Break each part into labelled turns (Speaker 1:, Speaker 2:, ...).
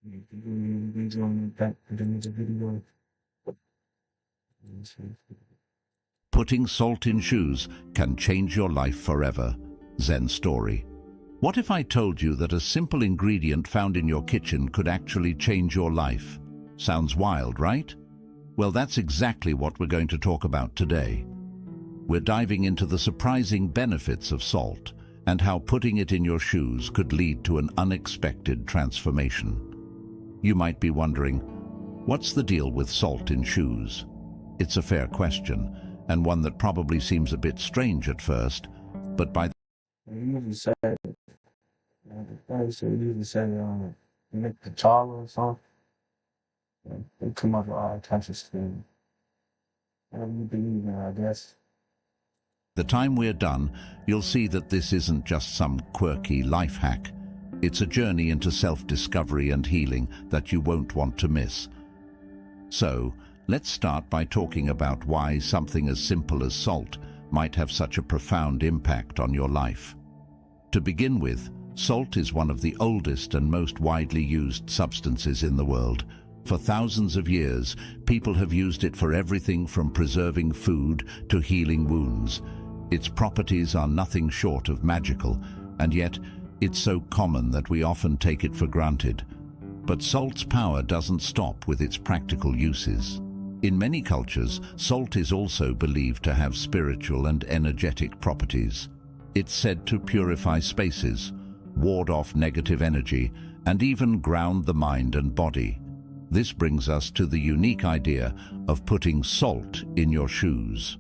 Speaker 1: Been doing that, doing the video.
Speaker 2: Putting salt in shoes can change your life forever. Zen story. What if I told you that a simple ingredient found in your kitchen could actually change your life? Sounds wild, right? Well, that's exactly what we're going to talk about today. We're diving into the surprising benefits of salt and how putting it in your shoes could lead to an unexpected transformation. You might be wondering, what's the deal with salt in shoes? It's a fair question, and one that probably seems a bit strange at first, but by
Speaker 1: You usually say, usually say, make the chocolate or something. It come up with all types of stuff. Whatever you believe in, I guess.
Speaker 2: the time we're done, you'll see that this isn't just some quirky life hack. It's a journey into self-discovery and healing that you won't want to miss. So, let's start by talking about why something as simple as salt might have such a profound impact on your life. To begin with, salt is one of the oldest and most widely used substances in the world. For thousands of years, people have used it for everything from preserving food to healing wounds. Its properties are nothing short of magical, and yet it's so common that we often take it for granted. But salt's power doesn't stop with its practical uses. In many cultures, salt is also believed to have spiritual and energetic properties. It's said to purify spaces, ward off negative energy, and even ground the mind and body. This brings us to the unique idea of putting salt in your shoes.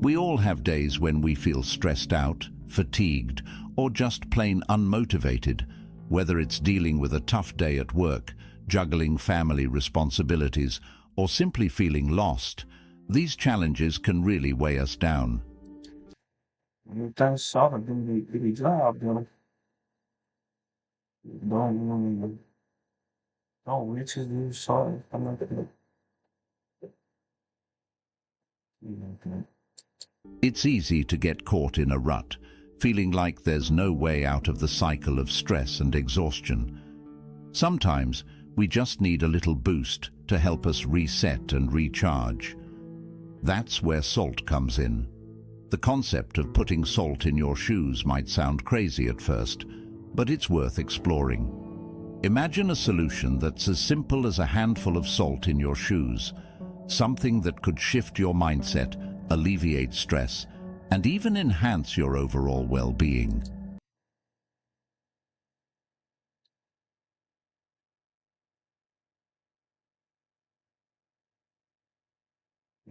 Speaker 2: We all have days when we feel stressed out, fatigued, or just plain unmotivated, whether it's dealing with a tough day at work, juggling family responsibilities, or simply feeling lost. These challenges can really weigh us down.
Speaker 1: That's sort of do the job, though. Don't riches do salt. I'm not gonna.
Speaker 2: It's easy to get caught in a rut, feeling like there's no way out of the cycle of stress and exhaustion. Sometimes we just need a little boost to help us reset and recharge. That's where salt comes in. The concept of putting salt in your shoes might sound crazy at first, but it's worth exploring. Imagine a solution that's as simple as a handful of salt in your shoes, something that could shift your mindset, alleviate stress, and even enhance your overall well-being.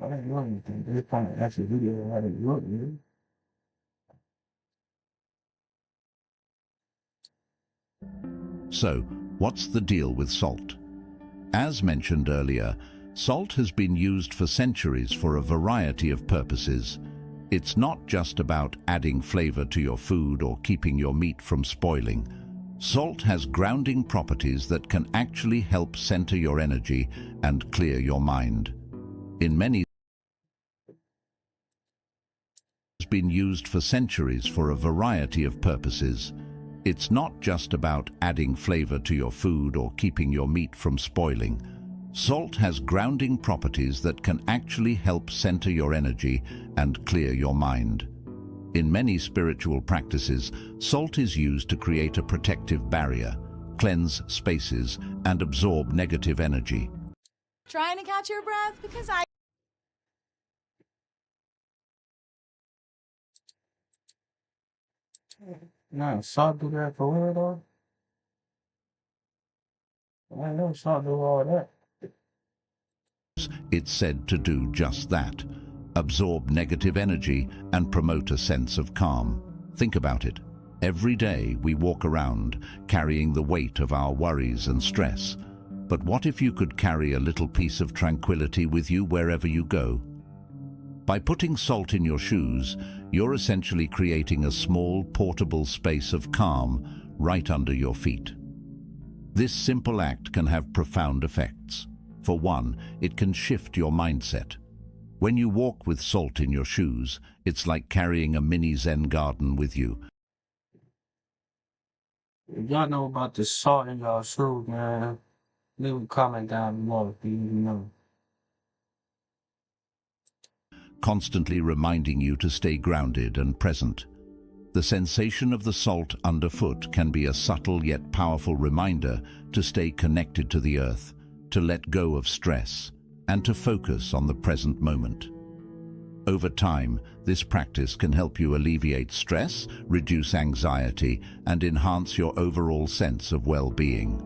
Speaker 1: I didn't know anything. This kind of actual video how they look, man.
Speaker 2: So, what's the deal with salt? As mentioned earlier, salt has been used for centuries for a variety of purposes. It's not just about adding flavor to your food or keeping your meat from spoiling. Salt has grounding properties that can actually help center your energy and clear your mind. In many has been used for centuries for a variety of purposes. It's not just about adding flavor to your food or keeping your meat from spoiling. Salt has grounding properties that can actually help center your energy and clear your mind. In many spiritual practices, salt is used to create a protective barrier, cleanse spaces, and absorb negative energy.
Speaker 3: Trying to catch your breath because I
Speaker 1: Nah, salt do that for real, though? I know salt do all that.
Speaker 2: It's said to do just that, absorb negative energy and promote a sense of calm. Think about it. Every day we walk around carrying the weight of our worries and stress. But what if you could carry a little piece of tranquility with you wherever you go? By putting salt in your shoes, you're essentially creating a small, portable space of calm right under your feet. This simple act can have profound effects. For one, it can shift your mindset. When you walk with salt in your shoes, it's like carrying a mini Zen garden with you.
Speaker 1: If y'all know about the salt in y'all shoes, man, leave a comment down below if you know.
Speaker 2: Constantly reminding you to stay grounded and present. The sensation of the salt underfoot can be a subtle yet powerful reminder to stay connected to the earth, to let go of stress, and to focus on the present moment. Over time, this practice can help you alleviate stress, reduce anxiety, and enhance your overall sense of well-being.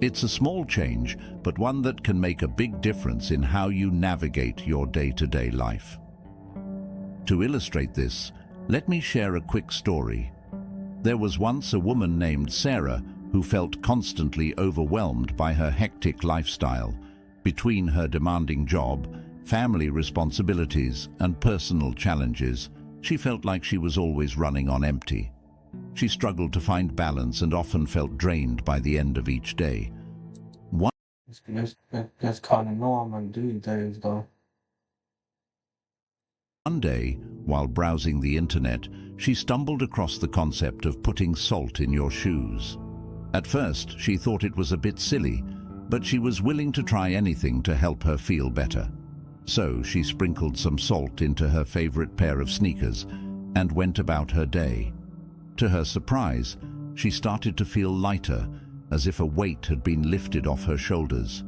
Speaker 2: It's a small change, but one that can make a big difference in how you navigate your day-to-day life. To illustrate this, let me share a quick story. There was once a woman named Sarah who felt constantly overwhelmed by her hectic lifestyle. Between her demanding job, family responsibilities, and personal challenges, she felt like she was always running on empty. She struggled to find balance and often felt drained by the end of each day.
Speaker 1: That's kind of normal these days, though.
Speaker 2: One day, while browsing the internet, she stumbled across the concept of putting salt in your shoes. At first, she thought it was a bit silly, but she was willing to try anything to help her feel better. So she sprinkled some salt into her favorite pair of sneakers and went about her day. To her surprise, she started to feel lighter, as if a weight had been lifted off her shoulders.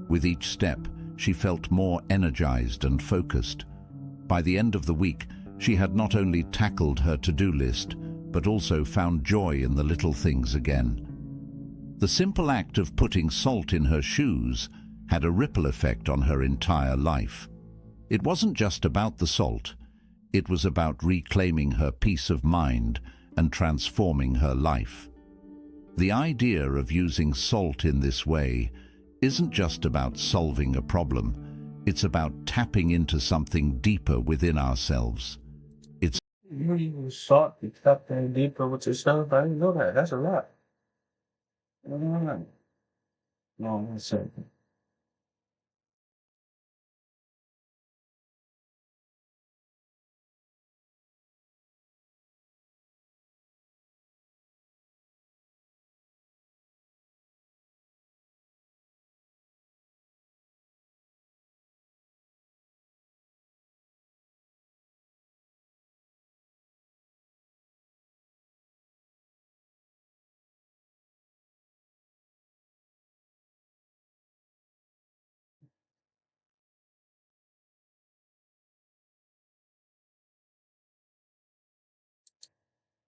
Speaker 2: With each step, she felt more energized and focused. By the end of the week, she had not only tackled her to-do list, but also found joy in the little things again. The simple act of putting salt in her shoes had a ripple effect on her entire life. It wasn't just about the salt. It was about reclaiming her peace of mind and transforming her life. The idea of using salt in this way isn't just about solving a problem. It's about tapping into something deeper within ourselves.
Speaker 1: You use salt to tap in deeper with yourself? I didn't know that. That's a lot. No, one second.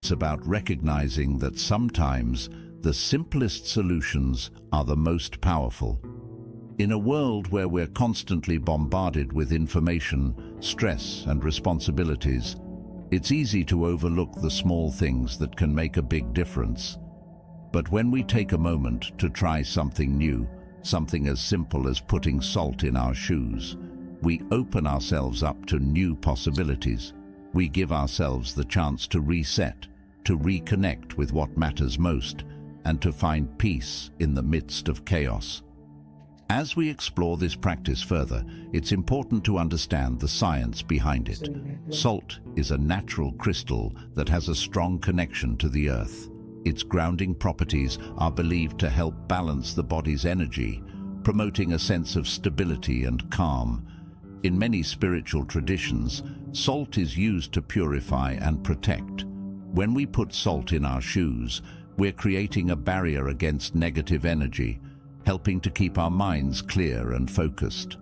Speaker 2: It's about recognizing that sometimes the simplest solutions are the most powerful. In a world where we're constantly bombarded with information, stress, and responsibilities, it's easy to overlook the small things that can make a big difference. But when we take a moment to try something new, something as simple as putting salt in our shoes, we open ourselves up to new possibilities. We give ourselves the chance to reset, to reconnect with what matters most, and to find peace in the midst of chaos. As we explore this practice further, it's important to understand the science behind it. Salt is a natural crystal that has a strong connection to the earth. Its grounding properties are believed to help balance the body's energy, promoting a sense of stability and calm. In many spiritual traditions, salt is used to purify and protect. When we put salt in our shoes, we're creating a barrier against negative energy, helping to keep our minds clear and focused.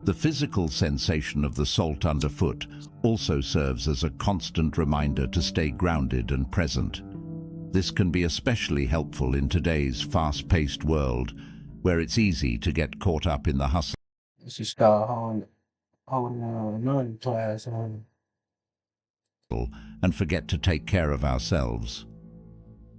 Speaker 2: The physical sensation of the salt underfoot also serves as a constant reminder to stay grounded and present. This can be especially helpful in today's fast-paced world, where it's easy to get caught up in the hustle
Speaker 1: She started holding another class on.
Speaker 2: and forget to take care of ourselves.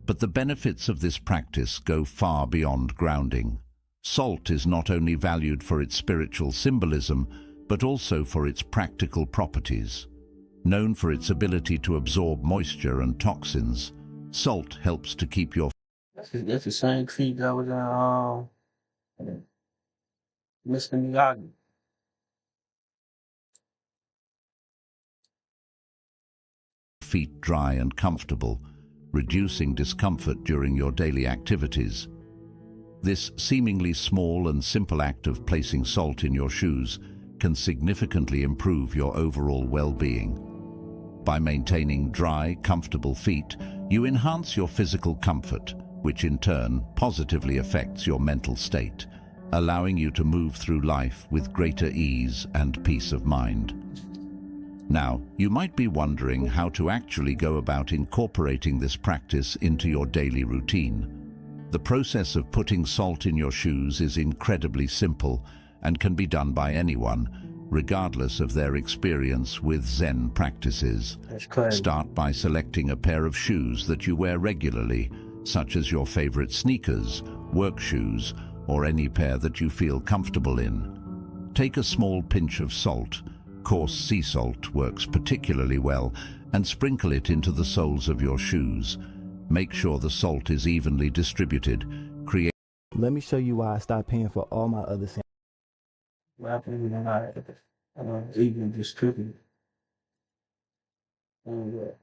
Speaker 2: But the benefits of this practice go far beyond grounding. Salt is not only valued for its spiritual symbolism, but also for its practical properties. Known for its ability to absorb moisture and toxins, salt helps to keep your
Speaker 1: That's the same creek that was in Mr. Miyagi.
Speaker 2: feet dry and comfortable, reducing discomfort during your daily activities. This seemingly small and simple act of placing salt in your shoes can significantly improve your overall well-being. By maintaining dry, comfortable feet, you enhance your physical comfort, which in turn positively affects your mental state, allowing you to move through life with greater ease and peace of mind. Now, you might be wondering how to actually go about incorporating this practice into your daily routine. The process of putting salt in your shoes is incredibly simple and can be done by anyone, regardless of their experience with Zen practices.
Speaker 1: That's crazy.
Speaker 2: Start by selecting a pair of shoes that you wear regularly, such as your favorite sneakers, work shoes, or any pair that you feel comfortable in. Take a small pinch of salt, coarse sea salt works particularly well, and sprinkle it into the soles of your shoes. Make sure the salt is evenly distributed.
Speaker 4: Let me show you why I stopped paying for all my other sandwiches.
Speaker 1: What happened when I even distribute? And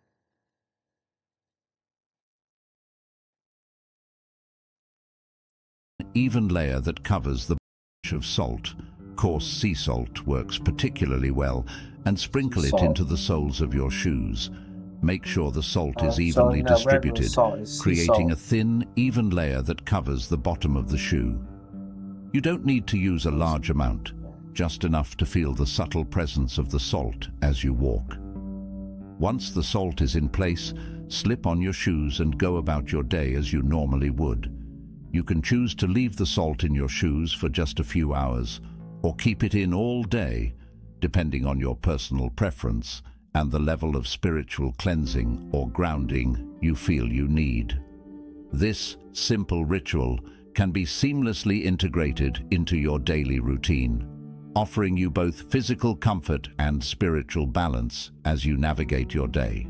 Speaker 2: Even layer that covers the pinch of salt. Coarse sea salt works particularly well, and sprinkle it into the soles of your shoes. Make sure the salt is evenly distributed, creating a thin, even layer that covers the bottom of the shoe. You don't need to use a large amount, just enough to feel the subtle presence of the salt as you walk. Once the salt is in place, slip on your shoes and go about your day as you normally would. You can choose to leave the salt in your shoes for just a few hours, or keep it in all day, depending on your personal preference and the level of spiritual cleansing or grounding you feel you need. This simple ritual can be seamlessly integrated into your daily routine, offering you both physical comfort and spiritual balance as you navigate your day.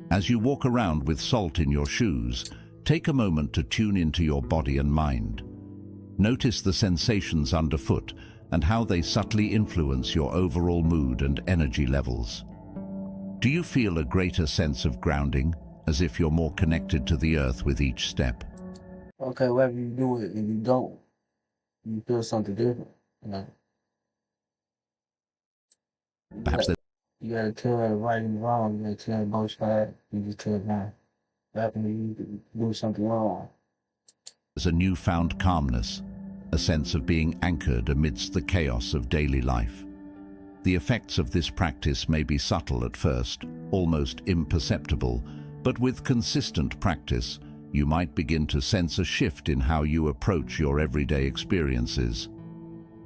Speaker 2: As you walk around with salt in your shoes, take a moment to tune into your body and mind. Notice the sensations underfoot and how they subtly influence your overall mood and energy levels. Do you feel a greater sense of grounding, as if you're more connected to the earth with each step?
Speaker 1: okay, whether you do it and you don't, you feel something different. You know?
Speaker 2: Perhaps
Speaker 1: You gotta tell it right and wrong. You gotta tell it both sides. You just tell it now. After you do something wrong.
Speaker 2: there's a newfound calmness, a sense of being anchored amidst the chaos of daily life. The effects of this practice may be subtle at first, almost imperceptible, but with consistent practice, you might begin to sense a shift in how you approach your everyday experiences.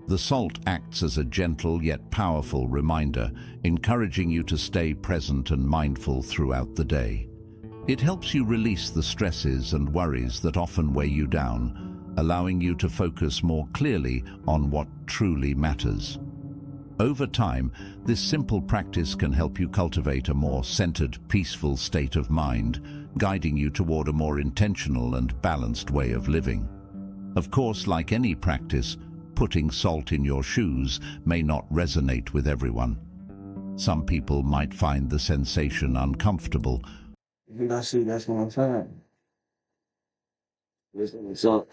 Speaker 2: The salt acts as a gentle yet powerful reminder, encouraging you to stay present and mindful throughout the day. It helps you release the stresses and worries that often weigh you down, allowing you to focus more clearly on what truly matters. Over time, this simple practice can help you cultivate a more centered, peaceful state of mind, guiding you toward a more intentional and balanced way of living. Of course, like any practice, putting salt in your shoes may not resonate with everyone. Some people might find the sensation uncomfortable.
Speaker 1: That's what I'm saying. So,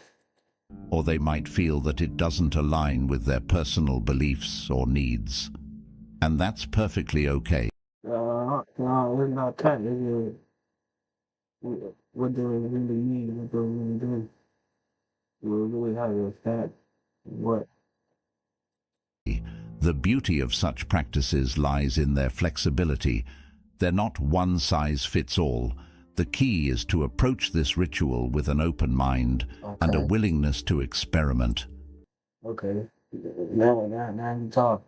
Speaker 2: Or they might feel that it doesn't align with their personal beliefs or needs. And that's perfectly okay.
Speaker 1: no, it's not that. It's what do we really need? What do we really do? We really have a fact. What?
Speaker 2: The beauty of such practices lies in their flexibility. They're not one size fits all. The key is to approach this ritual with an open mind and a willingness to experiment.
Speaker 1: Okay. Now you talk.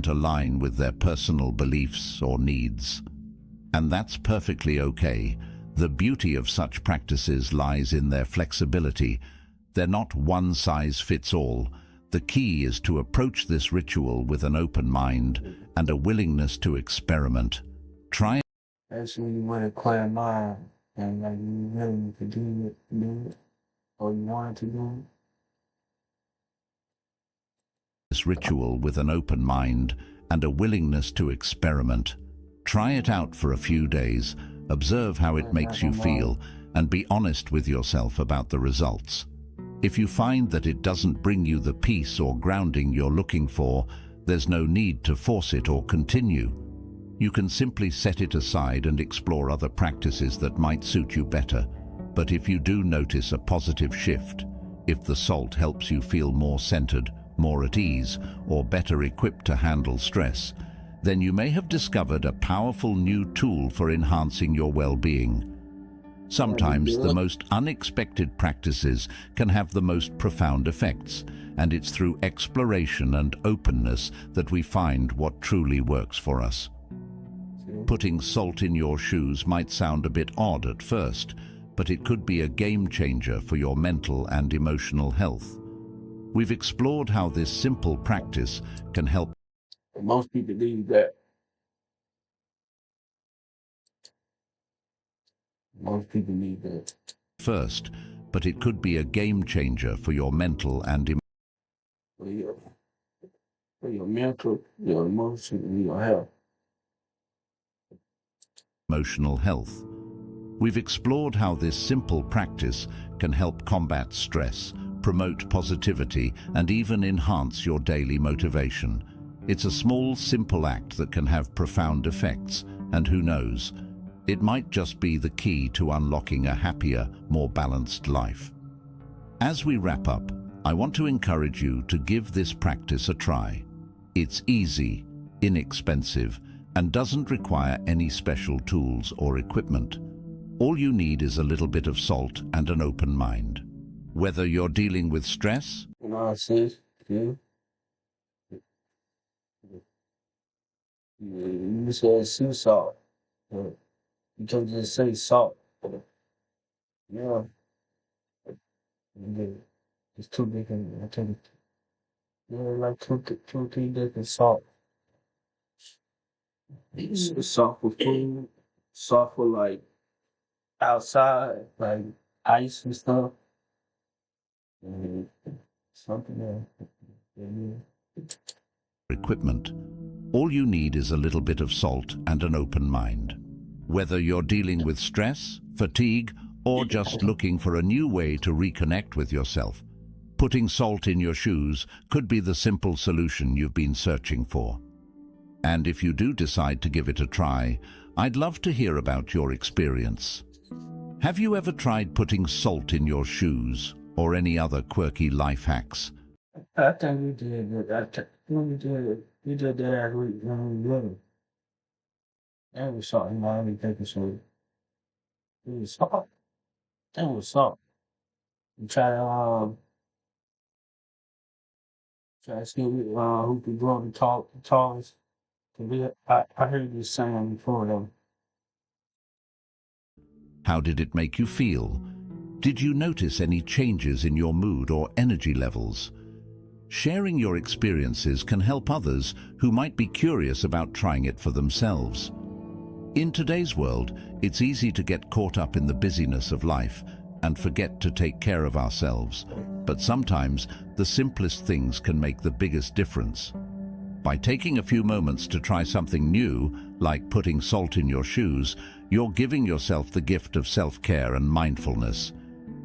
Speaker 2: Align with their personal beliefs or needs. And that's perfectly okay. The beauty of such practices lies in their flexibility. They're not one size fits all. The key is to approach this ritual with an open mind and a willingness to experiment. Try
Speaker 1: That's when you want a clear mind and like you willing to do it, or you want to do it.
Speaker 2: this ritual with an open mind and a willingness to experiment. Try it out for a few days, Observe how it makes you feel and be honest with yourself about the results. If you find that it doesn't bring you the peace or grounding you're looking for, there's no need to force it or continue. You can simply set it aside and explore other practices that might suit you better. But if you do notice a positive shift, if the salt helps you feel more centered, more at ease, or better equipped to handle stress, then you may have discovered a powerful new tool for enhancing your well-being. Sometimes the most unexpected practices can have the most profound effects, and it's through exploration and openness that we find what truly works for us. Putting salt in your shoes might sound a bit odd at first, but it could be a game changer for your mental and emotional health. We've explored how this simple practice can help.
Speaker 1: Most people need that. Most people need that.
Speaker 2: First, but it could be a game changer for your mental and
Speaker 1: For your mental, your emotion, and your health.
Speaker 2: emotional health. We've explored how this simple practice can help combat stress, promote positivity, and even enhance your daily motivation. It's a small, simple act that can have profound effects, and who knows, it might just be the key to unlocking a happier, more balanced life. As we wrap up, I want to encourage you to give this practice a try. It's easy, inexpensive, and doesn't require any special tools or equipment. All you need is a little bit of salt and an open mind. Whether you're dealing with stress,
Speaker 1: You know what I'm saying? Yeah. You just gotta sea salt. You can't just say salt. Yeah. Yeah. It's two different. I think. Yeah, like two, three different salt. It's salt for food, salt for like outside, like ice and stuff. And something else. Yeah.
Speaker 2: equipment, all you need is a little bit of salt and an open mind. Whether you're dealing with stress, fatigue, or just looking for a new way to reconnect with yourself, putting salt in your shoes could be the simple solution you've been searching for. And if you do decide to give it a try, I'd love to hear about your experience. Have you ever tried putting salt in your shoes or any other quirky life hacks?
Speaker 1: I think we did that. We did that as when we were little. That was something I really think so. It was salt. That was salt. We try to see who could grow the tallest. 'Cause I heard this saying before though.
Speaker 2: How did it make you feel? Did you notice any changes in your mood or energy levels? Sharing your experiences can help others who might be curious about trying it for themselves. In today's world, it's easy to get caught up in the busyness of life and forget to take care of ourselves. But sometimes the simplest things can make the biggest difference. By taking a few moments to try something new, like putting salt in your shoes, you're giving yourself the gift of self-care and mindfulness.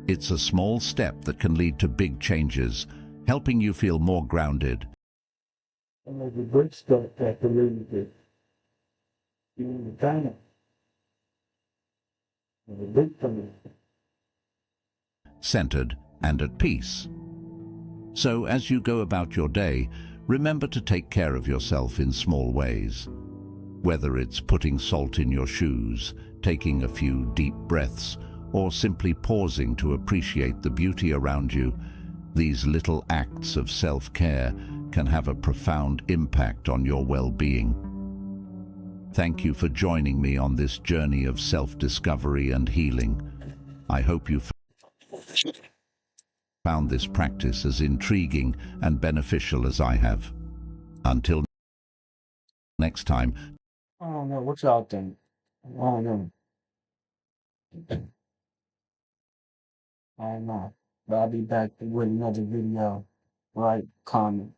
Speaker 2: It's a small step that can lead to big changes, helping you feel more grounded.
Speaker 1: And there's a good stuff that can really get you in the time. There's a big thing.
Speaker 2: Centered and at peace. So as you go about your day, remember to take care of yourself in small ways. Whether it's putting salt in your shoes, taking a few deep breaths, or simply pausing to appreciate the beauty around you, these little acts of self-care can have a profound impact on your well-being. Thank you for joining me on this journey of self-discovery and healing. I hope you found this practice as intriguing and beneficial as I have. Until next time.
Speaker 1: I don't know what y'all think. I don't know. I don't know. But I'll be back with another video. Like, comment,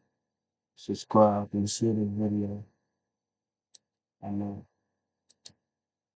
Speaker 1: subscribe, and share this video. I know.